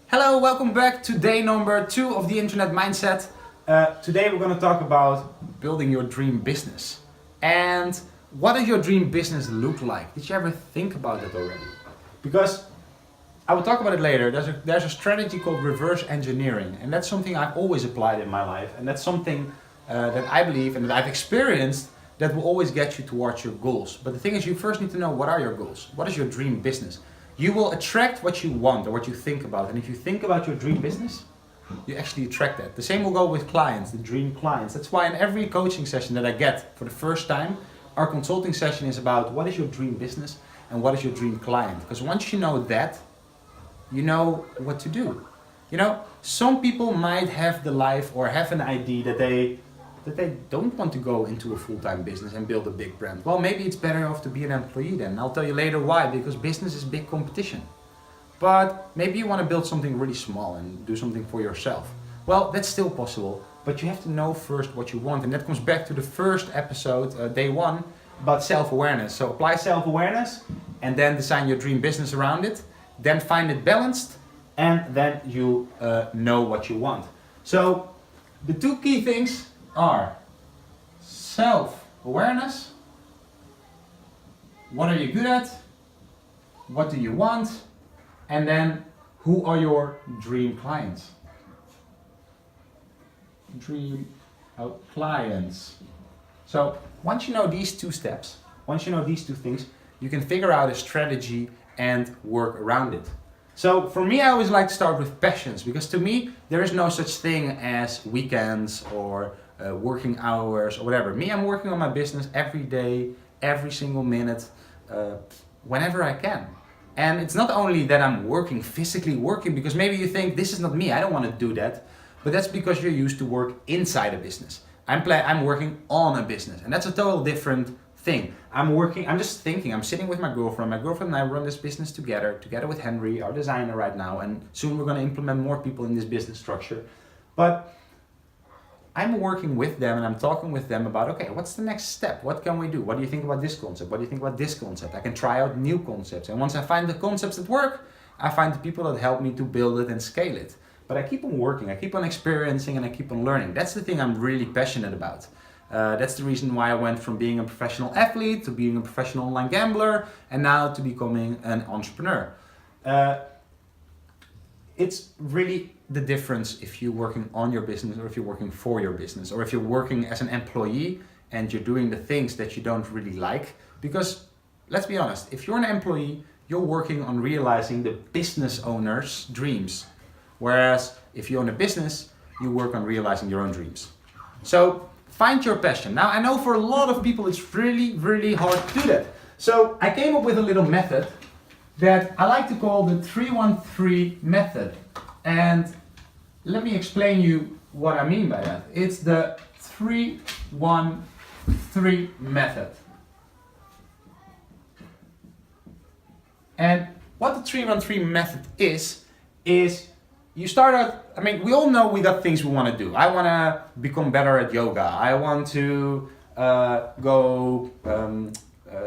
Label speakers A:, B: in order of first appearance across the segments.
A: Hello, welcome back to day number 2 of the Internet Mindset. Today we're going to talk about building your dream business. And what does your dream business look like? Did you ever think about it already? Because I will talk about it later. There's a strategy called reverse engineering, and that's something I've always applied in my life, and that's something that I believe and that I've experienced that will always get you towards your goals. But the thing is, you first need to know, what are your goals? What is your dream business? You will attract what you want or what you think about. And if you think about your dream business, you actually attract that. The same will go with clients, the dream clients. That's why in every coaching session that I get for the first time, our consulting session is about what is your dream business and what is your dream client. Because once you know that, you know what to do. You know, some people might have the life or have an idea that they don't want to go into a full-time business and build a big brand. Well, maybe it's better off to be an employee then. I'll tell you later why, because business is big competition. But maybe you want to build something really small and do something for yourself. Well, that's still possible, but you have to know first what you want. And that comes back to the first episode, day 1, about self-awareness. So apply self-awareness and then design your dream business around it. Then find it balanced, and then you know what you want. So the 2 key things are self-awareness. What are you good at? What do you want? And then, who are your dream clients? Dream clients. So once you know these 2 steps, once you know these 2 things, you can figure out a strategy and work around it. So for me, I always like to start with passions, because to me, there is no such thing as weekends or working hours or whatever. Me, I'm working on my business every day, every single minute, whenever I can. And it's not only that I'm working, physically working, because maybe you think this is not me, I don't want to do that, but that's because you're used to work inside a business. I'm working on a business, and that's a total different thing. I'm just thinking, I'm sitting with my girlfriend and I run this business together with Henry, our designer right now, and soon we're going to implement more people in this business structure. But I'm working with them and I'm talking with them about, okay, what's the next step? What can we do? What do you think about this concept? What do you think about this concept? I can try out new concepts. And once I find the concepts that work, I find the people that help me to build it and scale it. But I keep on working, I keep on experiencing, and I keep on learning. That's the thing I'm really passionate about. That's the reason why I went from being a professional athlete to being a professional online gambler and now to becoming an entrepreneur. It's really the difference if you're working on your business or if you're working for your business, or if you're working as an employee and you're doing the things that you don't really like. Because let's be honest, if you're an employee, you're working on realizing the business owner's dreams. Whereas if you own a business, you work on realizing your own dreams. So find your passion. Now, I know for a lot of people it's really, really hard to do that. So I came up with a little method that I like to call the 313 method. And let me explain you what I mean by that. It's the 313 method. And what the 313 method is you start out, I mean, we all know we got things we want to do. I want to become better at yoga. I want to go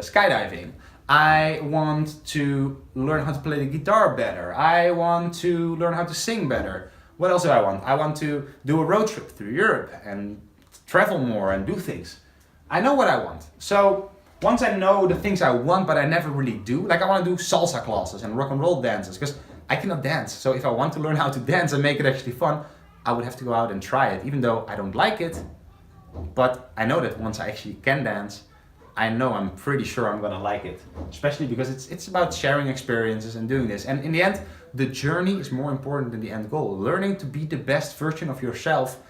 A: skydiving. I want to learn how to play the guitar better. I want to learn how to sing better. What else do I want? I want to do a road trip through Europe and travel more and do things. I know what I want. So once I know the things I want but I never really do, like I want to do salsa classes and rock and roll dances, because I cannot dance. So if I want to learn how to dance and make it actually fun, I would have to go out and try it, even though I don't like it. But I know that once I actually can dance, I'm pretty sure I'm gonna like it. Especially because it's about sharing experiences and doing this. And in the end, the journey is more important than the end goal. Learning to be the best version of yourself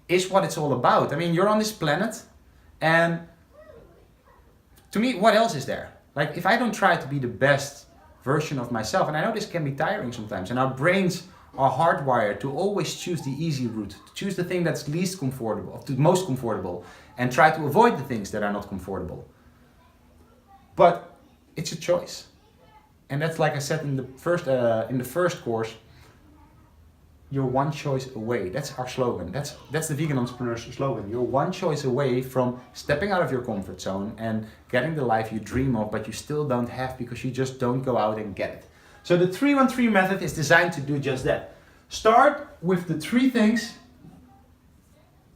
A: is what it's all about. I mean, you're on this planet, and to me, what else is there? Like, if I don't try to be the best version of myself, and I know this can be tiring sometimes, and our brains are hardwired to always choose the easy route, to choose the thing that's least comfortable, the most comfortable, and try to avoid the things that are not comfortable. But it's a choice, and that's, like I said in the first course, you're one choice away. That's our slogan. That's the vegan entrepreneur's slogan. You're one choice away from stepping out of your comfort zone and getting the life you dream of, but you still don't have because you just don't go out and get it. So the 313 method is designed to do just that. Start with the 3 things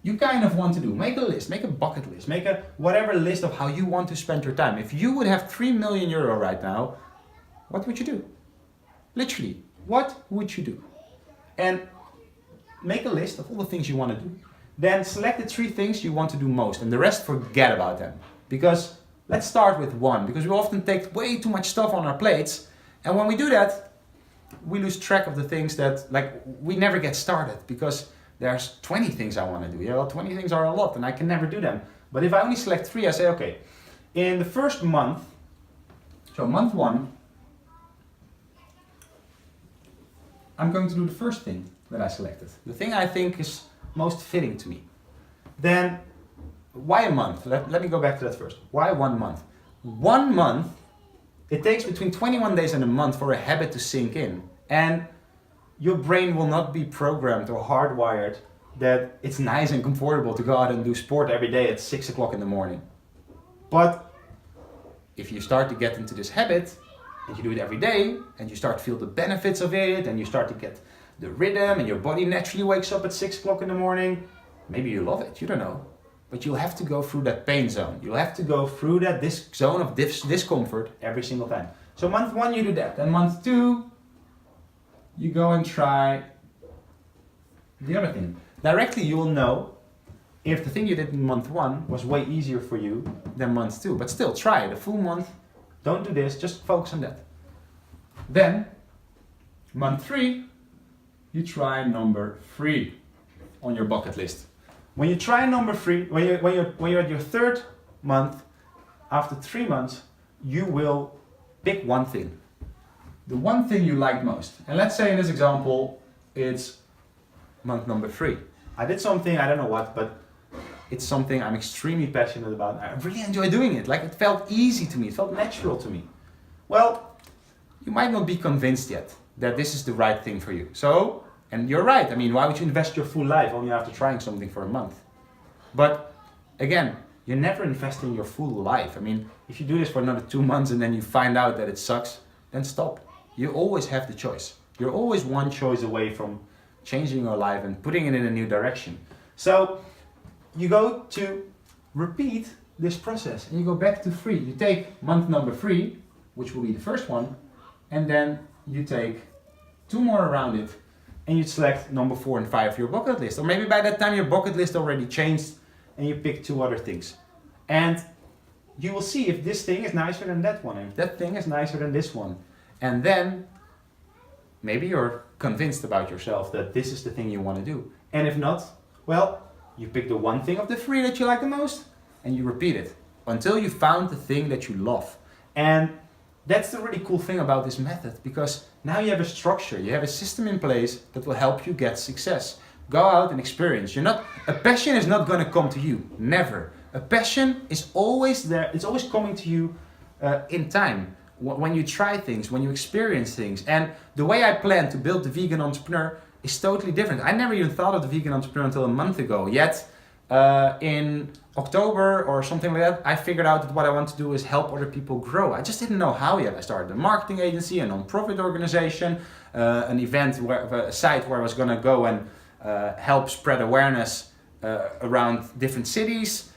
A: you kind of want to do. Make a list, make a bucket list, make a whatever list of how you want to spend your time. If you would have 3 million euro right now, what would you do? Literally, what would you do? And make a list of all the things you want to do. Then select the 3 things you want to do most, and the rest forget about them. Because let's start with 1, because we often take way too much stuff on our plates, and when we do that, we lose track of the things that, like, we never get started, because there's 20 things I want to do. Yeah, well, 20 things are a lot, and I can never do them. But if I only select 3, I say, okay, in the first month, so month 1, I'm going to do the first thing that I selected. The thing I think is most fitting to me. Then, why a month? Let me go back to that first. Why 1 month? 1 month, it takes between 21 days and a month for a habit to sink in. And your brain will not be programmed or hardwired that it's nice and comfortable to go out and do sport every day at 6 o'clock in the morning. But if you start to get into this habit, and you do it every day, and you start to feel the benefits of it, and you start to get the rhythm, and your body naturally wakes up at 6 o'clock in the morning, maybe you love it, you don't know. But you'll have to go through that pain zone. You'll have to go through that zone of discomfort every single time. So month 1 you do that, and month 2 you go and try the other thing. Directly you will know if the thing you did in month 1 was way easier for you than month 2. But still, try it a full month. Don't do this, just focus on that. Then, month 3, you try number 3 on your bucket list. When you try number 3, when you're at your 3rd month, after 3 months, you will pick one thing. The one thing you like most. And let's say in this example, it's month number 3. I did something, I don't know what, but it's something I'm extremely passionate about. I really enjoy doing it. Like, it felt easy to me, it felt natural to me. Well, you might not be convinced yet that this is the right thing for you. So, and you're right, I mean, why would you invest your full life only after trying something for a month? But again, you're never investing your full life. I mean, if you do this for another 2 months and then you find out that it sucks, then stop. You always have the choice. You're always one choice away from changing your life and putting it in a new direction. So, you go to repeat this process and you go back to 3. You take month number 3, which will be the first one, and then you take 2 more around it and you select number 4 and 5 for your bucket list. Or maybe by that time your bucket list already changed and you pick 2 other things. And you will see if this thing is nicer than that one, and if that thing is nicer than this one. And then maybe you're convinced about yourself that this is the thing you want to do. And if not, well, you pick the one thing of the 3 that you like the most and you repeat it until you found the thing that you love. And that's the really cool thing about this method, because now you have a structure, you have a system in place that will help you get success. Go out and experience. A passion is not going to come to you, never. A passion is always there, it's always coming to you in time. When you try things, when you experience things. And the way I plan to build the vegan entrepreneur is totally different. I never even thought of the vegan entrepreneur until a month ago. Yet, in October or something like that, I figured out that what I want to do is help other people grow. I just didn't know how yet. I started a marketing agency, a non-profit organization, an event, a site where I was going to go and help spread awareness around different cities.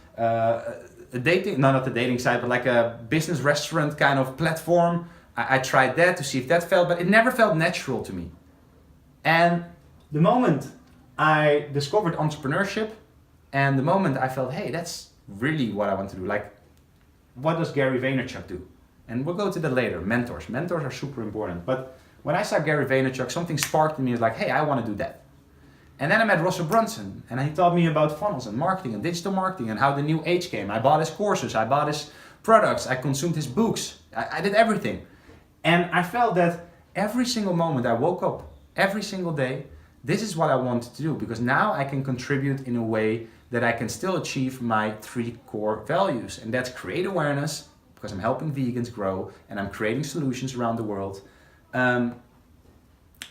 A: Not a dating site, but like a business restaurant kind of platform. I tried that to see if that felt, but it never felt natural to me. And the moment I discovered entrepreneurship, and the moment I felt, hey, that's really what I want to do. Like, what does Gary Vaynerchuk do? And we'll go to that later. Mentors. Mentors are super important. But when I saw Gary Vaynerchuk, something sparked in me. It's like, hey, I want to do that. And then I met Russell Brunson, and he taught me about funnels and marketing and digital marketing and how the new age came. I bought his courses, I bought his products, I consumed his books. I did everything. And I felt that every single moment I woke up, every single day, this is what I wanted to do, because now I can contribute in a way that I can still achieve my 3 core values. And that's create awareness, because I'm helping vegans grow and I'm creating solutions around the world.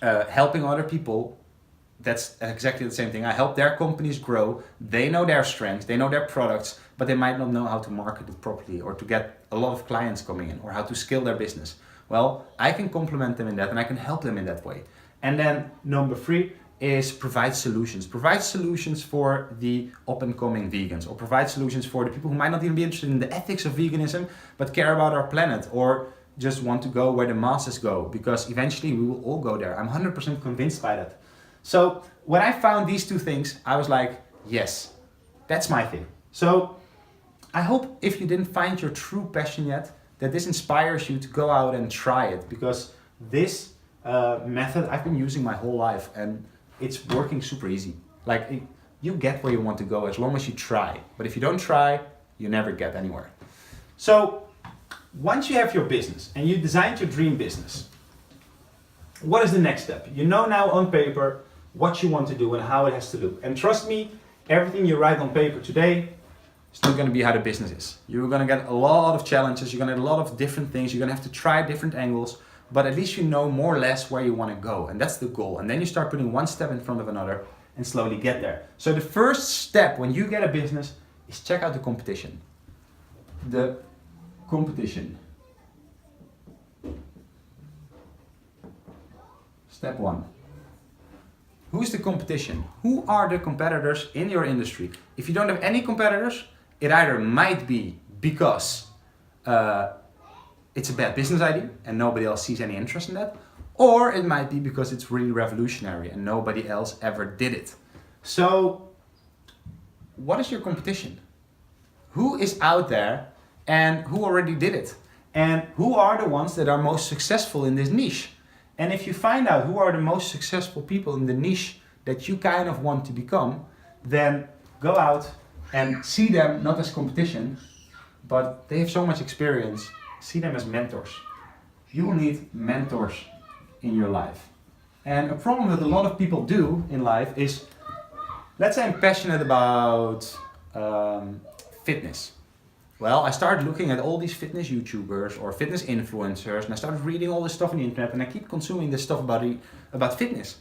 A: Helping other people, that's exactly the same thing. I help their companies grow. They know their strengths, they know their products, but they might not know how to market it properly or to get a lot of clients coming in or how to scale their business. Well, I can complement them in that and I can help them in that way. And then number 3 is provide solutions. Provide solutions for the up and coming vegans, or provide solutions for the people who might not even be interested in the ethics of veganism, but care about our planet, or just want to go where the masses go, because eventually we will all go there. I'm 100% convinced by that. So when I found these 2 things, I was like, yes, that's my thing. So I hope if you didn't find your true passion yet, that this inspires you to go out and try it, because this method I've been using my whole life and it's working super easy. Like, you get where you want to go as long as you try. But if you don't try, you never get anywhere. So once you have your business and you designed your dream business, what is the next step? You know now on paper what you want to do and how it has to look. And trust me, everything you write on paper today, it's not going to be how the business is. You're going to get a lot of challenges, you're going to get a lot of different things, you're going to have to try different angles, but at least you know more or less where you want to go, and that's the goal. And then you start putting one step in front of another and slowly get there. So the first step when you get a business is check out the competition. The competition. Step 1. Who's the competition? Who are the competitors in your industry? If you don't have any competitors, it either might be because it's a bad business idea and nobody else sees any interest in that, or it might be because it's really revolutionary and nobody else ever did it. So what is your competition? Who is out there and who already did it? And who are the ones that are most successful in this niche? And if you find out who are the most successful people in the niche that you kind of want to become, then go out and see them not as competition, but they have so much experience. See them as mentors. You will need mentors in your life. And a problem that a lot of people do in life is, let's say I'm passionate about fitness. Well, I started looking at all these fitness YouTubers or fitness influencers, and I started reading all this stuff on the internet, and I keep consuming this stuff about fitness.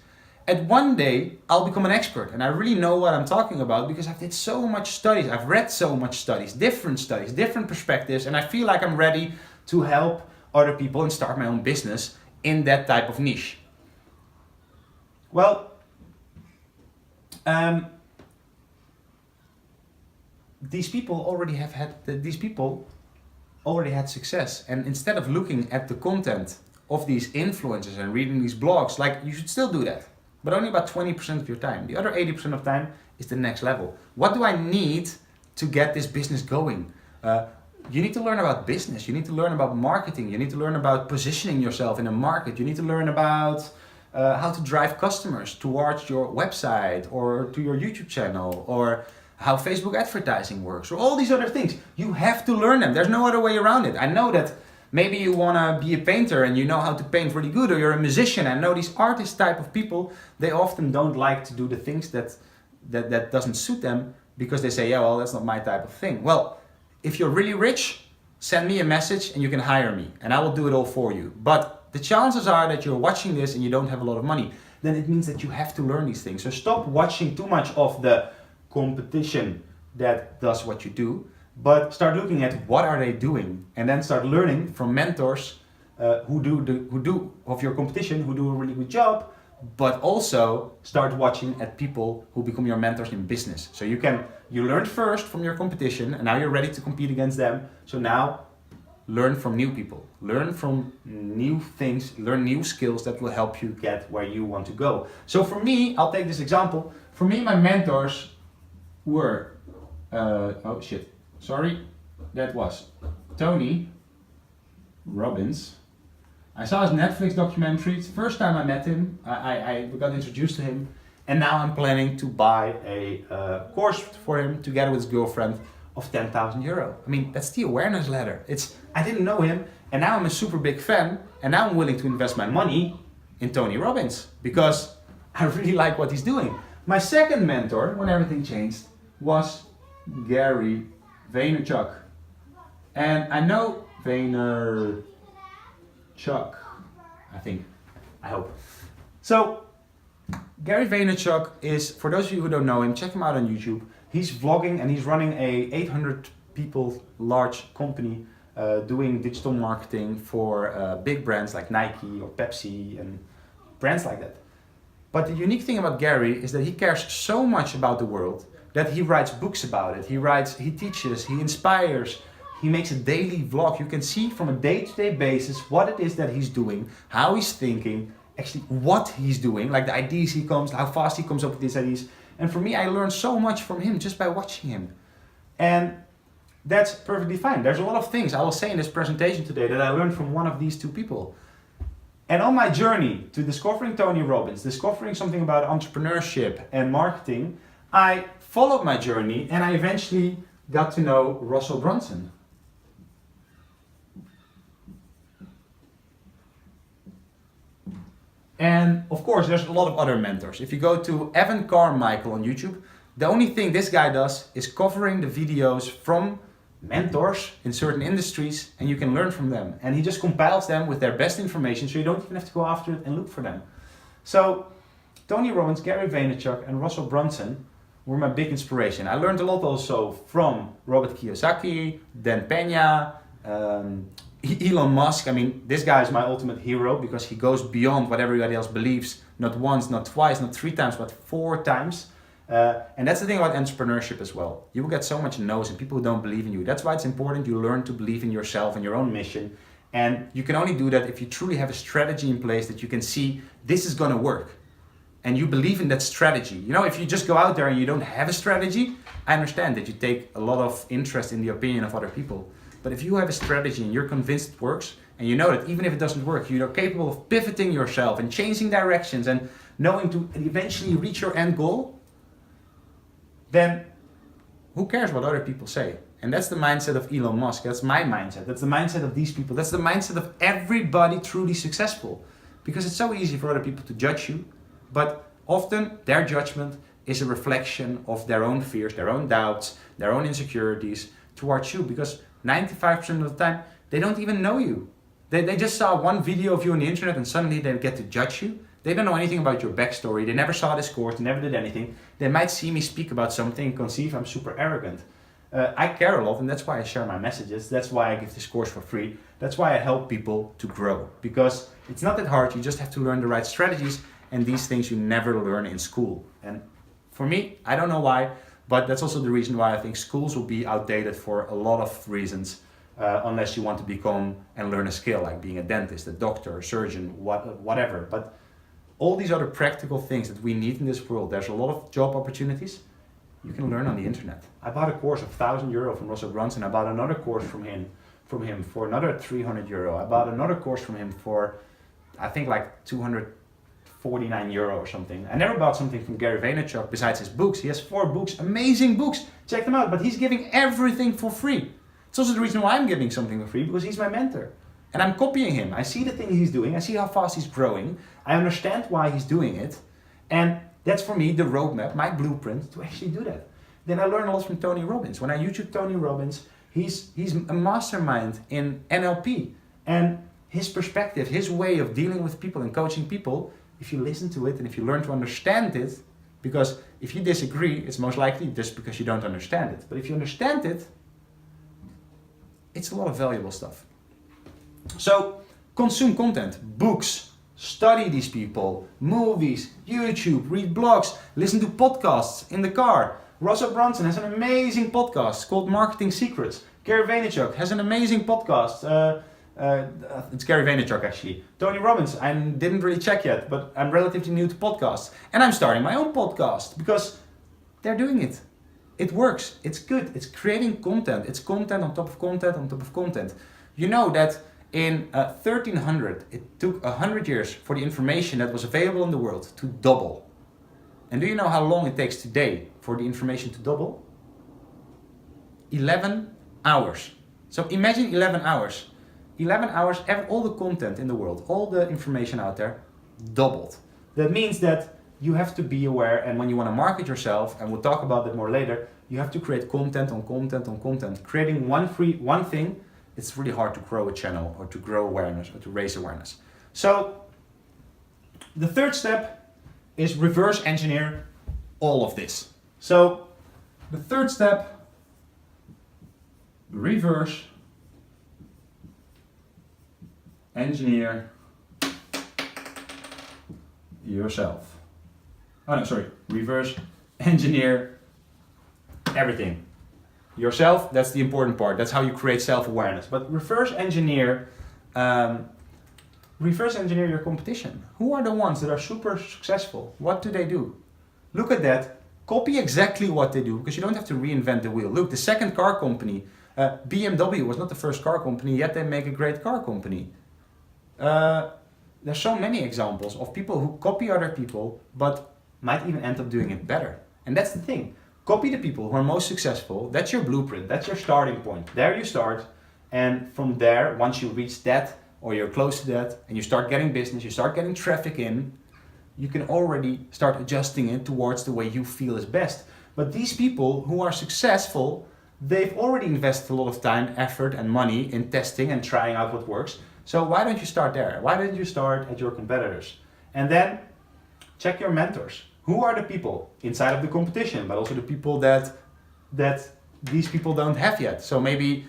A: And one day, I'll become an expert, and I really know what I'm talking about because I've did so much studies, I've read so much studies, different perspectives, and I feel like I'm ready to help other people and start my own business in that type of niche. Well, these people already had success, and instead of looking at the content of these influencers and reading these blogs, like, you should still do that, but only about 20% of your time. The other 80% of time is the next level. What do I need to get this business going? You need to learn about business, you need to learn about marketing, you need to learn about positioning yourself in a market, you need to learn about how to drive customers towards your website or to your YouTube channel, or how Facebook advertising works, or all these other things. You have to learn them. There's no other way around it. I know that maybe you want to be a painter and you know how to paint really good, or you're a musician. I know these artist type of people, they often don't like to do the things that doesn't suit them, because they say, yeah, well, that's not my type of thing. Well, if you're really rich, send me a message and you can hire me and I will do it all for you. But the chances are that you're watching this and you don't have a lot of money. Then it means that you have to learn these things. So stop watching too much of the competition that does what you do, but start looking at what are they doing, and then start learning from mentors who do of your competition, who do a really good job, but also start watching at people who become your mentors in business. So you learned first from your competition and now you're ready to compete against them. So now learn from new people, learn from new things, learn new skills that will help you get where you want to go. So for me, I'll take this example. For me, my mentors were, that was Tony Robbins. I saw his Netflix documentary. It's the first time I met him. I got introduced to him, and now I'm planning to buy a course for him together with his girlfriend of 10,000 euro. I mean, that's the awareness ladder. I didn't know him, and now I'm a super big fan, and now I'm willing to invest my money in Tony Robbins because I really like what he's doing. My second mentor, when everything changed, was Gary Vaynerchuk. And I know Vaynerchuk, I hope. So Gary Vaynerchuk is, for those of you who don't know him, check him out on YouTube. He's vlogging and he's running a 800 people large company doing digital marketing for big brands like Nike or Pepsi and brands like that. But the unique thing about Gary is that he cares so much about the world that he writes books about it. He teaches, he inspires, he makes a daily vlog. You can see from a day-to-day basis what it is that he's doing, how he's thinking, actually what he's doing, like the ideas he comes, how fast he comes up with these ideas. And for me, I learned so much from him just by watching him. And that's perfectly fine. There's a lot of things I will say in this presentation today that I learned from one of these two people. And on my journey to discovering Tony Robbins, discovering something about entrepreneurship and marketing, I followed my journey and I eventually got to know Russell Brunson. And of course, there's a lot of other mentors. If you go to Evan Carmichael on YouTube, the only thing this guy does is covering the videos from mentors in certain industries, and you can learn from them. And he just compiles them with their best information, so you don't even have to go after it and look for them. So Tony Robbins, Gary Vaynerchuk, and Russell Brunson were my big inspiration. I learned a lot also from Robert Kiyosaki, Dan Pena, Elon Musk. I mean, this guy is my ultimate hero because he goes beyond what everybody else believes, not once, not twice, not 3 times, but 4 times. And that's the thing about entrepreneurship as well. You will get so much no's and people who don't believe in you. That's why it's important you learn to believe in yourself and your own mission. And you can only do that if you truly have a strategy in place that you can see this is going to work. And you believe in that strategy. You know, if you just go out there and you don't have a strategy, I understand that you take a lot of interest in the opinion of other people. But if you have a strategy and you're convinced it works, and you know that even if it doesn't work, you're capable of pivoting yourself and changing directions and knowing to eventually reach your end goal, then who cares what other people say? And that's the mindset of Elon Musk. That's my mindset. That's the mindset of these people. That's the mindset of everybody truly successful. Because it's so easy for other people to judge you, but often their judgment is a reflection of their own fears, their own doubts, their own insecurities towards you. Because 95% of the time, they don't even know you. They just saw one video of you on the internet and suddenly they get to judge you. They don't know anything about your backstory. They never saw this course. They never did anything. They might see me speak about something and conceive I'm super arrogant. I care a lot, and that's why I share my messages. That's why I give this course for free. That's why I help people to grow. Because it's not that hard. You just have to learn the right strategies, and these things you never learn in school. And for me, I don't know why, but that's also the reason why I think schools will be outdated for a lot of reasons, unless you want to become and learn a skill, like being a dentist, a doctor, a surgeon, whatever. But all these other practical things that we need in this world, there's a lot of job opportunities you can learn on the internet. I bought a course of €1,000 from Russell Brunson. I bought another course from him for another €300. I bought another course from him for, I think, like €249 or something. I never bought something from Gary Vaynerchuk besides his books. He has 4 books, amazing books. Check them out. But he's giving everything for free. It's also the reason why I'm giving something for free, because he's my mentor. And I'm copying him. I see the thing he's doing. I see how fast he's growing. I understand why he's doing it. And that's for me the roadmap, my blueprint to actually do that. Then I learn a lot from Tony Robbins. When I YouTube Tony Robbins, he's a mastermind in NLP. And his perspective, his way of dealing with people and coaching people, if you listen to it and if you learn to understand it, because if you disagree, it's most likely just because you don't understand it. But if you understand it, it's a lot of valuable stuff. So consume content, books, study these people, movies, YouTube, read blogs, listen to podcasts in the car. Russell Brunson has an amazing podcast called Marketing Secrets. Gary Vaynerchuk has an amazing podcast. It's Gary Vaynerchuk actually. Tony Robbins, I didn't really check yet, but I'm relatively new to podcasts. And I'm starting my own podcast because they're doing it. It works. It's good. It's creating content. It's content on top of content on top of content. You know that in 1300, it took 100 years for the information that was available in the world to double. And do you know how long it takes today for the information to double? 11 hours. So imagine 11 hours. 11 hours, all the content in the world, all the information out there, doubled. That means that you have to be aware, and when you want to market yourself, and we'll talk about that more later, you have to create content on content on content. Creating one thing, it's really hard to grow a channel or to grow awareness or to raise awareness. So the third step is reverse engineer all of this. So the third step, reverse engineer yourself. reverse engineer everything. Yourself, that's the important part. That's how you create self-awareness. But reverse engineer your competition. Who are the ones that are super successful? What do they do? Look at that. Copy exactly what they do, because you don't have to reinvent the wheel. Look, the second car company, BMW was not the first car company, yet they make a great car company. There's so many examples of people who copy other people, but might even end up doing it better. And that's the thing. Copy the people who are most successful. That's your blueprint. That's your starting point. There you start. And from there, once you reach that, or you're close to that, and you start getting business, you start getting traffic in, you can already start adjusting it towards the way you feel is best. But these people who are successful, they've already invested a lot of time, effort, and money in testing and trying out what works. So why don't you start there? Why don't you start at your competitors? And then check your mentors. Who are the people inside of the competition, but also the people that these people don't have yet? So maybe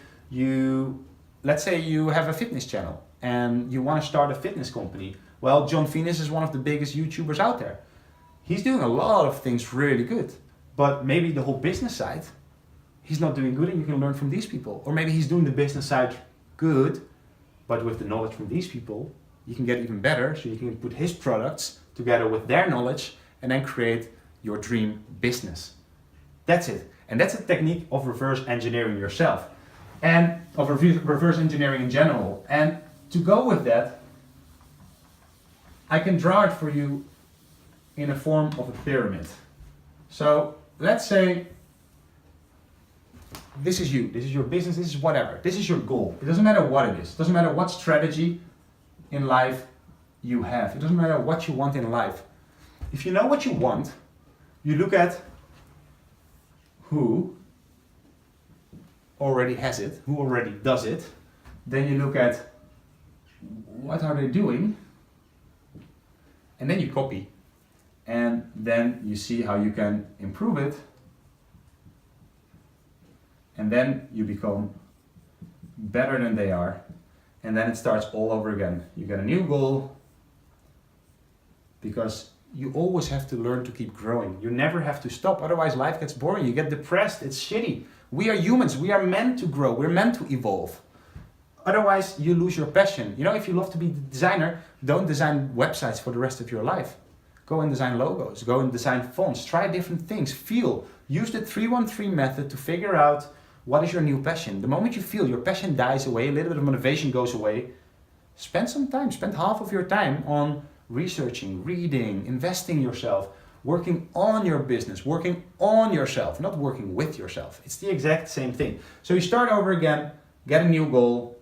A: let's say you have a fitness channel and you want to start a fitness company. Well, John Venus is one of the biggest YouTubers out there. He's doing a lot of things really good, but maybe the whole business side, he's not doing good, and you can learn from these people. Or maybe he's doing the business side good, but with the knowledge from these people, you can get even better, so you can put his products together with their knowledge and then create your dream business. That's it. And that's a technique of reverse engineering yourself, and of reverse engineering in general. And to go with that, I can draw it for you in a form of a pyramid. So let's say this is you, this is your business, this is whatever, this is your goal. It doesn't matter what it is. It doesn't matter what strategy in life you have. It doesn't matter what you want in life. If you know what you want, you look at who already has it, who already does it. Then you look at what are they doing, and then you copy. And then you see how you can improve it. And then you become better than they are. And then it starts all over again. You get a new goal, because you always have to learn to keep growing. You never have to stop, otherwise life gets boring. You get depressed, it's shitty. We are humans, we are meant to grow, we're meant to evolve. Otherwise you lose your passion. You know, if you love to be a designer, don't design websites for the rest of your life. Go and design logos, go and design fonts, try different things, feel. Use the 3-1-3 method to figure out what is your new passion. The moment you feel your passion dies away, a little bit of motivation goes away, spend some time, spend half of your time on researching, reading, investing yourself, working on your business, working on yourself, not working with yourself. It's the exact same thing. So you start over again, get a new goal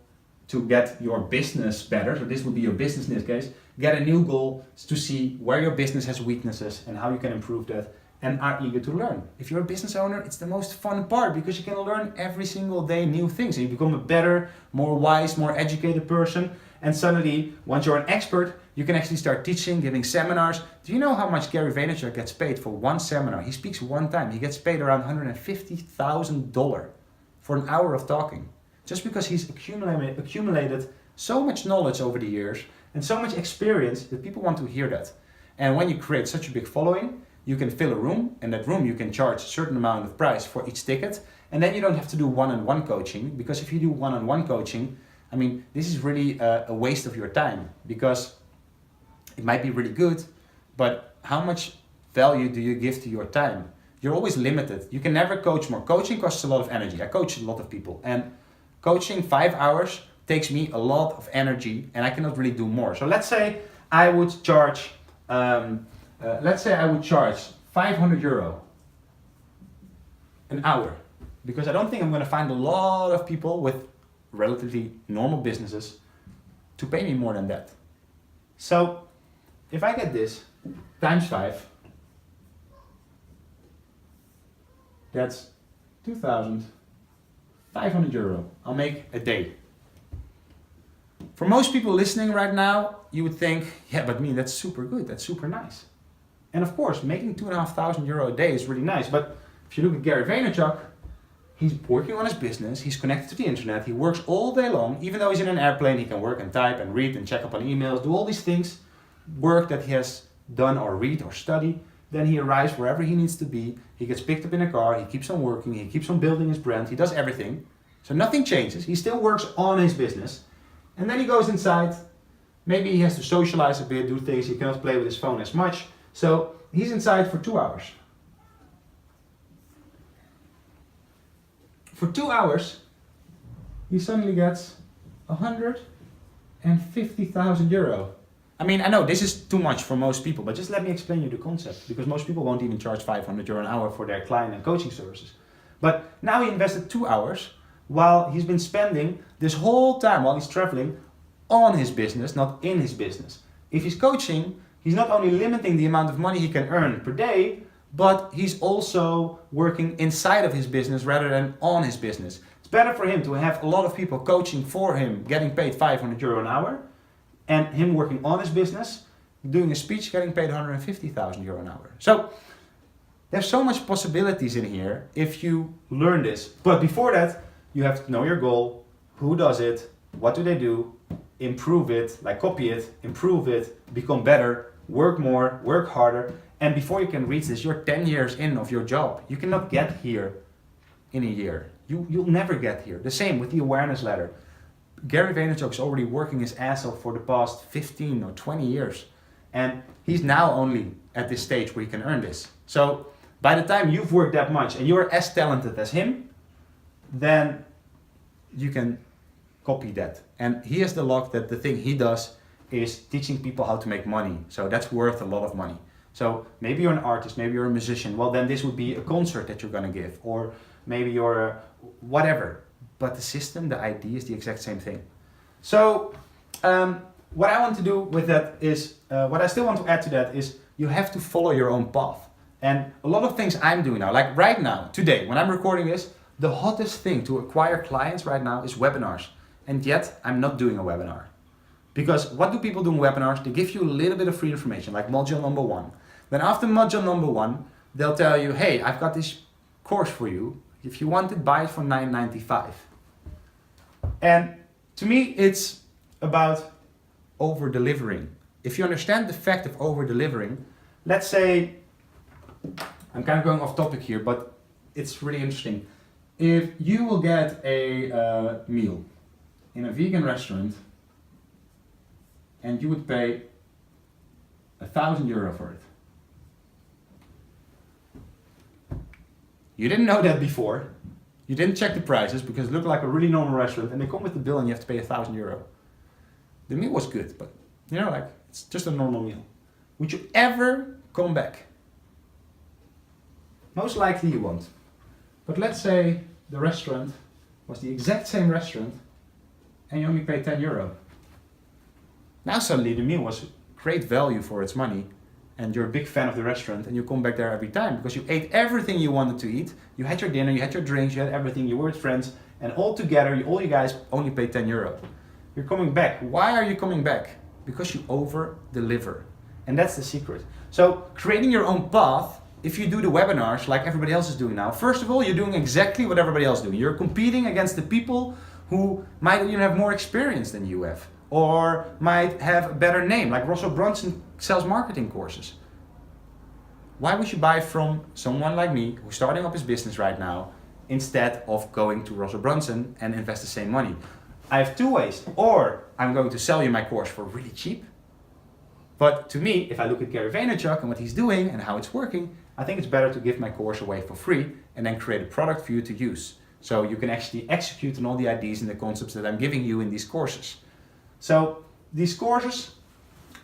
A: to get your business better. So this would be your business in this case. Get a new goal to see where your business has weaknesses and how you can improve that, and are eager to learn. If you're a business owner, it's the most fun part, because you can learn every single day new things, and you become a better, more wise, more educated person. And suddenly, once you're an expert, you can actually start teaching, giving seminars. Do you know how much Gary Vaynerchuk gets paid for one seminar? He speaks one time. He gets paid around $150,000 for an hour of talking. Just because he's accumulated so much knowledge over the years and so much experience that people want to hear that. And when you create such a big following, you can fill a room, and that room you can charge a certain amount of price for each ticket. And then you don't have to do one-on-one coaching, because if you do one-on-one coaching, I mean, this is really a waste of your time, because it might be really good, but how much value do you give to your time? You're always limited. You can never coach more. Coaching costs a lot of energy. I coach a lot of people, and coaching 5 hours takes me a lot of energy, and I cannot really do more. So let's say I would charge, €500 an hour, because I don't think I'm going to find a lot of people with relatively normal businesses to pay me more than that. So if I get this times 5, that's €2,500 I'll make a day. For most people listening right now, you would think, yeah, but me, that's super good, that's super nice. And of course, making €2,500 a day is really nice. But if you look at Gary Vaynerchuk, he's working on his business, he's connected to the internet, he works all day long. Even though he's in an airplane, he can work and type and read and check up on emails, do all these things, work that he has done or read or study. then he arrives wherever he needs to be, he gets picked up in a car, he keeps on working, he keeps on building his brand, he does everything. So nothing changes, he still works on his business. And then he goes inside, maybe he has to socialize a bit, do things, he cannot play with his phone as much. So he's inside for 2 hours. For 2 hours, he suddenly gets 150,000 euro. I mean, I know this is too much for most people, but just let me explain you the concept, because most people won't even charge 500 euro an hour for their client and coaching services. But now he invested 2 hours while he's been spending this whole time while he's traveling on his business, not in his business. If he's coaching, he's not only limiting the amount of money he can earn per day, but he's also working inside of his business rather than on his business. It's better for him to have a lot of people coaching for him, getting paid 500 euro an hour, and him working on his business, doing a speech, getting paid 150,000 euro an hour. So there's so much possibilities in here if you learn this. But before that, you have to know your goal, who does it, what do they do, improve it, like copy it, improve it, become better, work more, work harder. And before you can reach this, you're 10 years in of your job. You cannot get here in a year. You'll never get here. The same with the awareness ladder. Gary Vaynerchuk is already working his ass off for the past 15 or 20 years. And he's now only at this stage where he can earn this. So by the time you've worked that much and you're as talented as him, then you can copy that. And he has the luck that the thing he does is teaching people how to make money. So that's worth a lot of money. So maybe you're an artist, maybe you're a musician. Well, then this would be a concert that you're going to give, or maybe you're a whatever. But the system, the idea is the exact same thing. So what I want to do with that is, what I still want to add to that is, you have to follow your own path. And a lot of things I'm doing now, like right now, today, when I'm recording this, the hottest thing to acquire clients right now is webinars. And yet I'm not doing a webinar. Because what do people do in webinars? They give you a little bit of free information, like module number 1. Then after module number 1, they'll tell you, hey, I've got this course for you. If you want it, buy it for $9.95. And to me, it's about over-delivering. If you understand the fact of over-delivering, let's say, I'm kind of going off topic here, but it's really interesting. If you will get a meal in a vegan restaurant, and you would pay 1,000 euro for it. You didn't know that before. You didn't check the prices because it looked like a really normal restaurant, and they come with the bill and you have to pay 1,000 euro. The meal was good, but you know, like, it's just a normal meal. Would you ever come back? Most likely you won't. But let's say the restaurant was the exact same restaurant and you only paid 10 euro. Now suddenly the meal was great value for its money, and you're a big fan of the restaurant and you come back there every time because you ate everything you wanted to eat. You had your dinner, you had your drinks, you had everything, you were with friends, and all together, all you guys only paid 10 euro. You're coming back. Why are you coming back? Because you over-deliver. And that's the secret. So creating your own path, if you do the webinars like everybody else is doing now, first of all, you're doing exactly what everybody else is doing. You're competing against the people who might even have more experience than you have, or might have a better name, like Russell Brunson sells marketing courses. Why would you buy from someone like me who's starting up his business right now instead of going to Russell Brunson and invest the same money? I have two ways. Or I'm going to sell you my course for really cheap. But to me, if I look at Gary Vaynerchuk and what he's doing and how it's working, I think it's better to give my course away for free and then create a product for you to use. So you can actually execute on all the ideas and the concepts that I'm giving you in these courses. So these courses,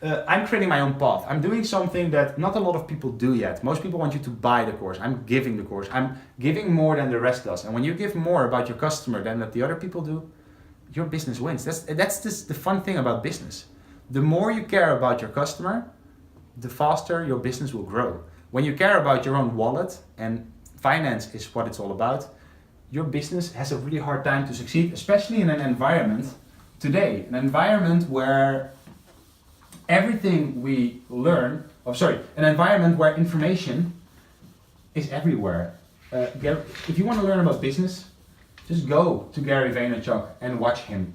A: I'm creating my own path. I'm doing something that not a lot of people do yet. Most people want you to buy the course. I'm giving the course. I'm giving more than the rest does. And when you give more about your customer than that the other people do, your business wins. That's just the fun thing about business. The more you care about your customer, the faster your business will grow. When you care about your own wallet, and finance is what it's all about, your business has a really hard time to succeed, especially in an environment today, an environment where everything we learn, an environment where information is everywhere. If you want to learn about business, just go to Gary Vaynerchuk and watch him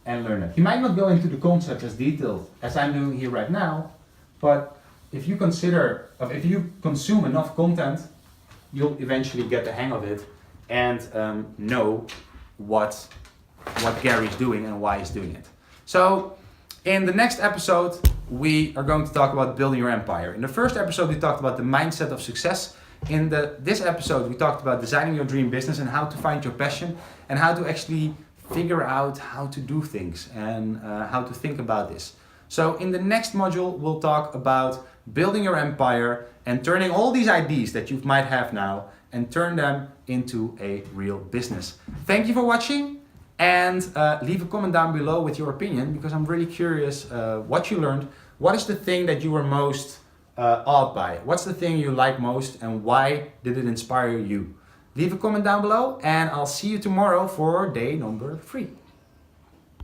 A: and learn it. He might not go into the concept as detailed as I'm doing here right now, but if you consider, if you consume enough content, you'll eventually get the hang of it and know what Gary's doing and why he's doing it. So in the next episode, we are going to talk about building your empire. In the first episode, we talked about the mindset of success. In this episode, we talked about designing your dream business and how to find your passion and how to actually figure out how to do things and how to think about this. So in the next module, we'll talk about building your empire and turning all these ideas that you might have now and turn them into a real business. Thank you for watching, and leave a comment down below with your opinion, because I'm really curious what you learned. What is the thing that you were most awed by? What's the thing you like most, and why did it inspire you? Leave a comment down below, and I'll see you tomorrow for day number 3.